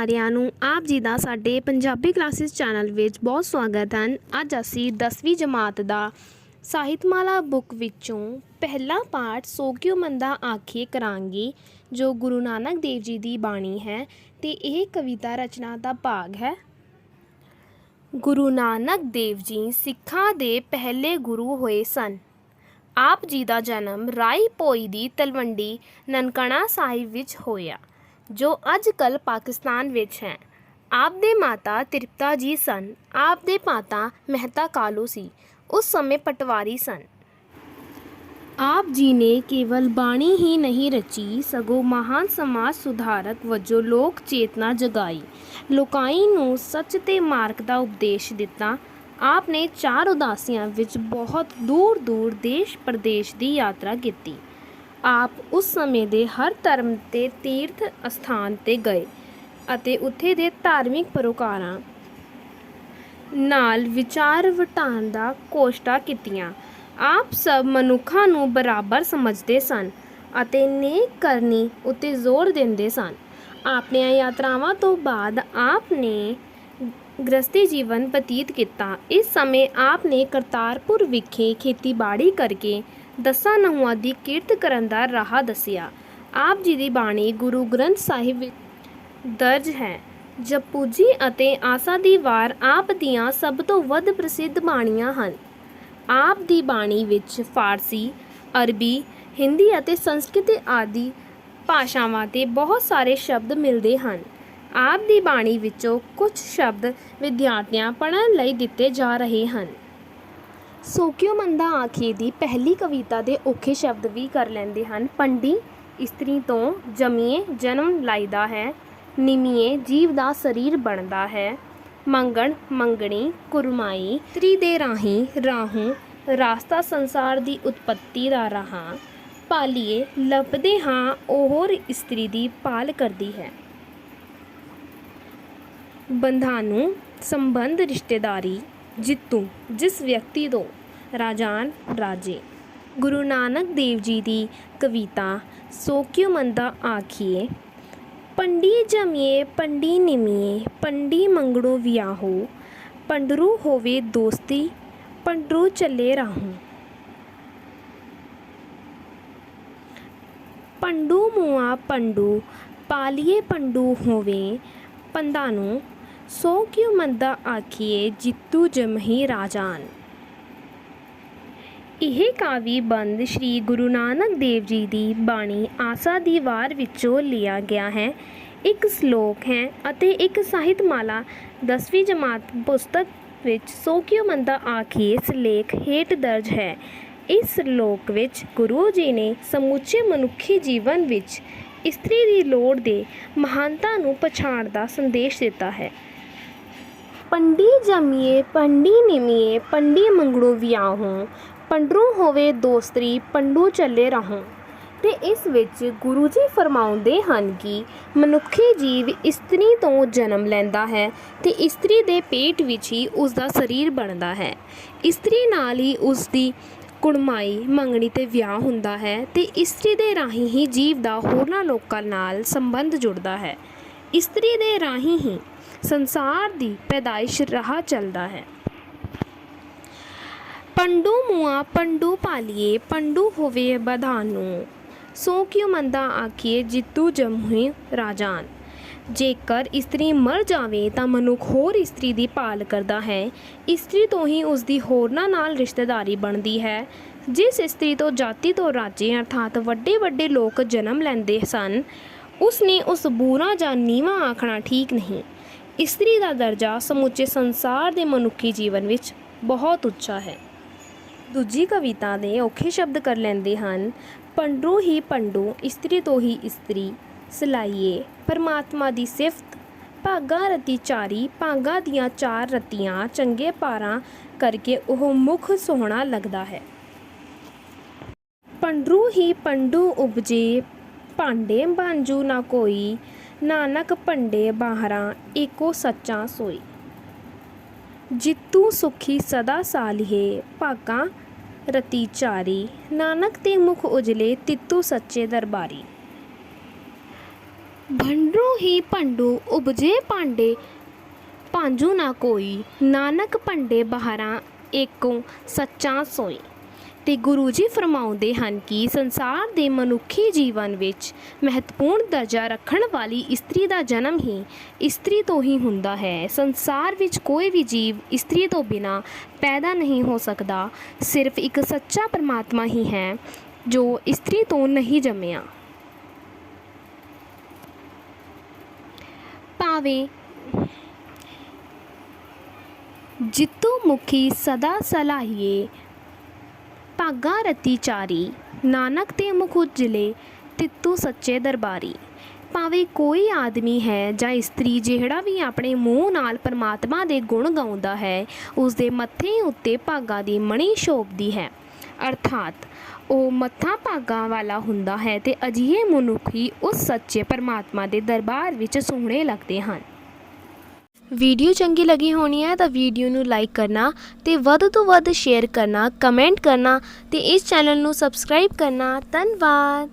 ਸਾਰਿਆਂ ਨੂੰ ਆਪ ਜੀ ਦਾ ਸਾਡੇ ਪੰਜਾਬੀ ਕਲਾਸਿਸ ਚੈਨਲ ਵਿੱਚ ਬਹੁਤ ਸਵਾਗਤ ਹੈ। ਅੱਜ ਅਸੀਂ 10ਵੀਂ ਜਮਾਤ ਦਾ ਸਾਹਿਤਮਾਲਾ ਬੁੱਕ ਵਿੱਚੋਂ ਪਹਿਲਾ ਪਾਠ ਸੋ ਕਿਉ ਮੰਦਾ ਆਖੀਏ ਕਰਾਂਗੇ, ਜੋ ਗੁਰੂ ਨਾਨਕ ਦੇਵ ਜੀ ਦੀ ਬਾਣੀ ਹੈ ਤੇ ਇਹ ਕਵਿਤਾ ਰਚਨਾ ਦਾ ਭਾਗ ਹੈ। ਗੁਰੂ ਨਾਨਕ ਦੇਵ ਜੀ ਸਿੱਖਾਂ ਦੇ ਪਹਿਲੇ ਗੁਰੂ ਹੋਏ ਸਨ। ਆਪ ਜੀ ਦਾ ਜਨਮ ਰਾਈ ਭੋਈ ਦੀ ਤਲਵੰਡੀ ਨਨਕਾਣਾ ਸਾਹਿਬ ਵਿੱਚ ਹੋਇਆ, ਜੋ ਅੱਜ ਕੱਲ੍ਹ ਪਾਕਿਸਤਾਨ ਵਿੱਚ ਹੈ। ਆਪ ਦੇ ਮਾਤਾ ਤ੍ਰਿਪਤਾ ਜੀ ਸਨ। ਆਪ ਦੇ ਪਾਤਾ ਮਹਿਤਾ ਕਾਲੂ ਸੀ, ਉਸ ਸਮੇਂ ਪਟਵਾਰੀ ਸਨ। ਆਪ ਜੀ ਨੇ ਕੇਵਲ ਬਾਣੀ ਹੀ ਨਹੀਂ ਰਚੀ, ਸਗੋਂ ਮਹਾਨ ਸਮਾਜ ਸੁਧਾਰਕ ਵਜੋਂ ਲੋਕ ਚੇਤਨਾ ਜਗਾਈ, ਲੋਕਾਈ ਨੂੰ ਸੱਚ ਤੇ ਮਾਰਗ ਦਾ ਉਪਦੇਸ਼ ਦਿੱਤਾ। ਆਪ ਨੇ 4 ਉਦਾਸੀਆਂ ਵਿੱਚ ਬਹੁਤ ਦੂਰ ਦੂਰ ਦੇਸ਼ ਪ੍ਰਦੇਸ਼ ਦੀ ਯਾਤਰਾ ਕੀਤੀ। ਆਪ ਉਸ ਸਮੇਂ ਦੇ ਹਰ ਧਰਮ ਤੇ ਤੀਰਥ ਅਸਥਾਨ 'ਤੇ ਗਏ ਅਤੇ ਉੱਥੇ ਦੇ ਧਾਰਮਿਕ ਪਰੋਕਾਰਾਂ ਨਾਲ ਵਿਚਾਰ ਵਟਾਂਦਰਾ ਕੋਸ਼ਟਾਂ ਕੀਤੀਆਂ। ਆਪ ਸਭ ਮਨੁੱਖਾਂ ਨੂੰ ਬਰਾਬਰ ਸਮਝਦੇ ਸਨ ਅਤੇ ਨੇਕ ਕਰਨੀ ਉੱਤੇ ਜ਼ੋਰ ਦਿੰਦੇ ਸਨ। ਆਪਣੀਆਂ ਯਾਤਰਾਵਾਂ ਤੋਂ ਬਾਅਦ ਆਪ ਨੇ ਗ੍ਰਸਤੀ ਜੀਵਨ ਬਤੀਤ ਕੀਤਾ। ਇਸ ਸਮੇਂ ਆਪ ਨੇ ਕਰਤਾਰਪੁਰ ਵਿਖੇ ਖੇਤੀਬਾੜੀ ਕਰਕੇ 10 ਨਹੁੰਆਂ ਦੀ ਕਿਰਤ ਕਰਨ ਦਾ ਰਾਹ ਦੱਸਿਆ। ਆਪ ਜੀ ਦੀ ਬਾਣੀ ਗੁਰੂ ਗ੍ਰੰਥ ਸਾਹਿਬ ਵਿੱਚ ਦਰਜ ਹੈ। ਜਪੁ ਜੀ ਅਤੇ ਆਸਾ ਦੀ ਵਾਰ ਆਪ ਦੀਆਂ ਸਭ ਤੋਂ ਵੱਧ ਪ੍ਰਸਿੱਧ ਬਾਣੀਆਂ ਹਨ। ਆਪ ਦੀ ਬਾਣੀ ਵਿੱਚ ਫਾਰਸੀ, ਅਰਬੀ, ਹਿੰਦੀ ਅਤੇ ਸੰਸਕ੍ਰਿਤ ਆਦਿ ਭਾਸ਼ਾਵਾਂ ਦੇ ਬਹੁਤ ਸਾਰੇ ਸ਼ਬਦ ਮਿਲਦੇ ਹਨ। ਆਪ ਦੀ ਬਾਣੀ ਵਿੱਚੋਂ ਕੁਝ ਸ਼ਬਦ ਵਿਦਿਆਰਥੀਆਂ ਪੜ੍ਹਨ ਲਈ ਦਿੱਤੇ ਜਾ ਰਹੇ ਹਨ। ਸੋ ਕਿਉ ਮੰਦਾ ਆਖੀਏ ਦੀ ਪਹਿਲੀ ਕਵਿਤਾ ਦੇ ਔਖੇ ਸ਼ਬਦ ਵੀ ਕਰ ਲੈਂਦੇ ਹਨ। ਪੰਡੀ ਇਸਤਰੀ ਤੋਂ ਜੰਮੀਏ ਜਨਮ ਲਾਈਦਾ ਹੈ, ਨਿਮੀਏ ਜੀਵ ਦਾ ਸਰੀਰ ਬਣਦਾ ਹੈ। ਮੰਗਣ ਮੰਗਣੀ ਕੁਰਮਾਈ, ਇਸਤਰੀ ਦੇ ਰਾਹੀਂ ਰਾਹੋਂ ਰਾਸਤਾ ਸੰਸਾਰ ਦੀ ਉਤਪੱਤੀ ਦਾ ਰਾਹ। ਪਾਲੀਏ ਲੱਭਦੇ ਹਾਂ ਉਹ ਇਸਤਰੀ ਦੀ ਭਾਲ ਕਰਦੀ ਹੈ। ਬੰਧਾਨੂੰ ਸੰਬੰਧ ਰਿਸ਼ਤੇਦਾਰੀ, ਜਿੱਤੂ ਜਿਸ ਵਿਅਕਤੀ ਤੋਂ, ਰਾਜਾਨ ਰਾਜੇ। ਗੁਰੂ ਨਾਨਕ ਦੇਵ ਜੀ ਦੀ ਕਵਿਤਾ ਸੋ ਕਿਉ ਮੰਦਾ ਆਖੀਏ। ਪੰਡੀ ਜੰਮੀਏ ਪੰਡੀ ਨਿਮੀਏ, ਪੰਡੀ ਮੰਗਣੋ ਵਿਆਹੋ, ਪੰਡਰੂ ਹੋਵੇ ਦੋਸਤੀ, ਪੰਡਰੂ ਚੱਲੇ ਰਾਹੋਂ। ਪੰਡੂ ਮੂਆ ਪੰਡੂ ਪਾਲੀਏ ਪੰਡੂ ਹੋਵੇ, ਪੰਧਾਨੂੰ ਸੋ ਕਿਉ ਮੰਦਾ ਆਖੀਏ, ਜਿੱਤੂ ਜਮਹੀ ਰਾਜਾਨ। ਇਹ ਕਾਵਿ ਬੰਦ ਸ਼੍ਰੀ ਗੁਰੂ ਨਾਨਕ ਦੇਵ ਜੀ ਦੀ ਬਾਣੀ ਆਸਾ ਦੀ ਵਾਰ ਵਿੱਚੋਂ ਲਿਆ ਗਿਆ ਹੈ। ਇੱਕ ਸ਼ਲੋਕ ਹੈ ਅਤੇ ਇੱਕ ਸਾਹਿਤਮਾਲਾ 10ਵੀਂ ਜਮਾਤ ਪੁਸਤਕ ਵਿੱਚ ਸੋ ਕਿਉ ਮੰਦਾ ਆਖੀਏ ਸਿਰਲੇਖ ਹੇਠ ਦਰਜ ਹੈ। ਇਸ ਸ਼ਲੋਕ ਵਿੱਚ ਗੁਰੂ ਜੀ ਨੇ ਸਮੁੱਚੇ ਮਨੁੱਖੀ ਜੀਵਨ ਵਿੱਚ ਇਸਤਰੀ ਦੀ ਲੋੜ ਦੇ ਮਹਾਨਤਾ ਨੂੰ ਪਛਾਣ ਦਾ ਸੰਦੇਸ਼ ਦਿੱਤਾ ਹੈ। ਪੰਡੀ ਜੰਮੀਏ ਪੰਡੀ ਨਿਮੀਏ, ਪੰਡੀ ਮੰਗਣੋ ਵਿਆਹੋਂ, ਪੰਡਰੂ ਹੋਵੇ ਦੋਸਤਰੀ, ਪੰਡੂ ਚੱਲੇ ਰਾਹੋਂ। ਤੇ ਇਸ ਵਿੱਚ ਗੁਰੂ ਜੀ ਫਰਮਾਉਂਦੇ ਹਨ ਕਿ ਮਨੁੱਖੀ ਜੀਵ ਇਸਤਰੀ ਤੋਂ ਜਨਮ ਲੈਂਦਾ ਹੈ ਤੇ ਇਸਤਰੀ ਦੇ ਪੇਟ ਵਿੱਚ ਹੀ ਉਸ ਦਾ ਸਰੀਰ ਬਣਦਾ ਹੈ। ਇਸਤਰੀ ਨਾਲ ਹੀ ਉਸ ਦੀ ਕੁੜਮਾਈ ਮੰਗਣੀ ਤੇ ਵਿਆਹ ਹੁੰਦਾ ਹੈ ਤੇ ਇਸਤਰੀ ਦੇ ਰਾਹੀਂ ਹੀ ਜੀਵ ਦਾ ਹੋਰਨਾਂ ਲੋਕਾਂ ਨਾਲ ਸੰਬੰਧ ਜੁੜਦਾ ਹੈ। ਇਸਤਰੀ ਦੇ ਰਾਹੀਂ ਹੀ ਸੰਸਾਰ ਦੀ ਪੈਦਾਇਸ਼ ਰਾਹ ਚੱਲਦਾ ਹੈ। ਪੰਡੂ ਮੂਆ ਪੰਡੂ ਪਾਲੀਏ, ਪੰਡੂ ਹੋਵੇ ਬੰਧਾਨੂੰ, ਸੋ ਕਿਉ ਮੰਦਾ ਆਖੀਏ, ਜਿੱਤੂ ਜਮਹੀ ਰਾਜਾਨ। ਜੇਕਰ ਇਸਤਰੀ ਮਰ ਜਾਵੇ ਤਾਂ ਮਨੁੱਖ ਹੋਰ ਇਸਤਰੀ ਦੀ ਭਾਲ ਕਰਦਾ ਹੈ। ਇਸਤਰੀ ਤੋਂ ਹੀ ਉਸ ਦੀ ਹੋਰਨਾਂ ਨਾਲ ਰਿਸ਼ਤੇਦਾਰੀ ਬਣਦੀ ਹੈ। ਜਿਸ ਇਸਤਰੀ ਤੋਂ ਜਾਤੀ ਤੋਂ ਰਾਜੇ ਅਰਥਾਤ ਵੱਡੇ ਵੱਡੇ ਲੋਕ ਜਨਮ ਲੈਂਦੇ ਸਨ, ਉਸ ਨੇ ਉਸ ਬੁਰਾ ਜਾਂ ਨੀਵਾਂ ਆਖਣਾ ਠੀਕ ਨਹੀਂ। ਇਸਤਰੀ ਦਾ ਦਰਜਾ ਸਮੁੱਚੇ ਸੰਸਾਰ ਦੇ ਮਨੁੱਖੀ ਜੀਵਨ ਵਿੱਚ ਬਹੁਤ ਉੱਚਾ ਹੈ। ਦੂਜੀ ਕਵਿਤਾ ਦੇ ਔਖੇ ਸ਼ਬਦ ਕਰ ਲੈਂਦੇ ਹਨ। ਪੰਡਰੂ ਹੀ ਪੰਡੂ, ਇਸਤਰੀ ਤੋਂ ਹੀ ਇਸਤਰੀ, ਸਲਾਈਏ ਪਰਮਾਤਮਾ ਦੀ ਸਿਫਤ, ਭਾਗਾਂ ਰਤੀ ਚਾਰੀ, ਭਾਗਾਂ ਦੀਆਂ 4 ਰਤੀਆਂ, ਚੰਗੇ ਪਾਰਾਂ ਕਰਕੇ ਉਹ ਮੁਖ ਸੋਹਣਾ ਲੱਗਦਾ ਹੈ। ਪੰਡਰੂ ਹੀ ਪੰਡੂ ਉਪਜੇ, ਭਾਂਡੇ ਬਾਂਝੂ ਨਾ ਕੋਈ, ਨਾਨਕ ਭੰਡੇ ਬਾਹਰਾਂ, ਏਕੋ ਸੱਚਾ ਸੋਈ। ਜਿੱਤੂ ਸੁਖੀ ਸਦਾ ਸਾਲੀਏ, ਭਾਗਾਂ ਰਤੀ ਚਾਰੀ, ਨਾਨਕ ਤੇ ਮੁਖ ਉਜਲੇ, ਤਿੱਤੂ ਸੱਚੇ ਦਰਬਾਰੀ। भंडरू ही भंडू उपजे पांडे भांजू ना कोई नानक भंडे बहारा एको सच्चा सोई। ਤੇ ਗੁਰੂ ਜੀ ਫਰਮਾਉਂਦੇ ਹਨ ਕਿ ਸੰਸਾਰ ਦੇ ਮਨੁੱਖੀ ਜੀਵਨ ਵਿੱਚ ਮਹੱਤਵਪੂਰਨ ਦਰਜਾ ਰੱਖਣ ਵਾਲੀ ਇਸਤਰੀ ਦਾ ਜਨਮ ਹੀ ਇਸਤਰੀ ਤੋਂ ਹੀ ਹੁੰਦਾ ਹੈ। ਸੰਸਾਰ ਵਿੱਚ ਕੋਈ ਵੀ ਜੀਵ ਇਸਤਰੀ ਤੋਂ ਬਿਨਾਂ ਪੈਦਾ ਨਹੀਂ ਹੋ ਸਕਦਾ। ਸਿਰਫ ਇੱਕ ਸੱਚਾ ਪਰਮਾਤਮਾ ਹੀ ਹੈ ਜੋ ਇਸਤਰੀ ਤੋਂ ਨਹੀਂ ਜੰਮਿਆ। ਭਾਵੇਂ ਜਿੱਤੂ ਮੁਖੀ ਸਦਾ ਸਲਾਹੀਏ ਭਾਗਾ ਰਤੀ ਚਾਰੀ ਨਾਨਕ ਤੇ ਮੁਖ ਉਜਲੇ ਤਿੱਤੂ ਸੱਚੇ ਦਰਬਾਰੀ। ਭਾਵੇਂ ਕੋਈ ਆਦਮੀ ਹੈ ਜਾਂ ਇਸਤਰੀ ਜਿਹੜਾ ਵੀ ਆਪਣੇ ਮੂੰਹ ਨਾਲ ਪਰਮਾਤਮਾ ਦੇ ਗੁਣ ਗਾਉਂਦਾ ਹੈ, ਉਸ ਦੇ ਮੱਥੇ ਉੱਤੇ ਭਾਗਾ ਦੀ ਮਣੀ ਸ਼ੋਭਦੀ ਹੈ, ਅਰਥਾਤ ਉਹ ਮੱਥਾ ਭਾਗਾਂ ਵਾਲਾ ਹੁੰਦਾ ਹੈ। ਤੇ ਅਜਿਹੇ ਮਨੁੱਖ ਹੀ ਉਸ ਸੱਚੇ ਪਰਮਾਤਮਾ ਦੇ ਦਰਬਾਰ ਵਿੱਚ ਸੋਹਣੇ ਲੱਗਦੇ ਹਨ। ਵੀਡੀਓ ਚੰਗੀ ਲੱਗੀ ਹੋਣੀ ਹੈ ਤਾਂ ਵੀਡੀਓ ਨੂੰ ਲਾਈਕ ਕਰਨਾ ਤੇ ਵੱਧ ਤੋਂ ਵੱਧ ਸ਼ੇਅਰ ਕਰਨਾ, ਕਮੈਂਟ ਕਰਨਾ ਤੇ ਇਸ ਚੈਨਲ ਨੂੰ ਸਬਸਕ੍ਰਾਈਬ ਕਰਨਾ। ਧੰਨਵਾਦ।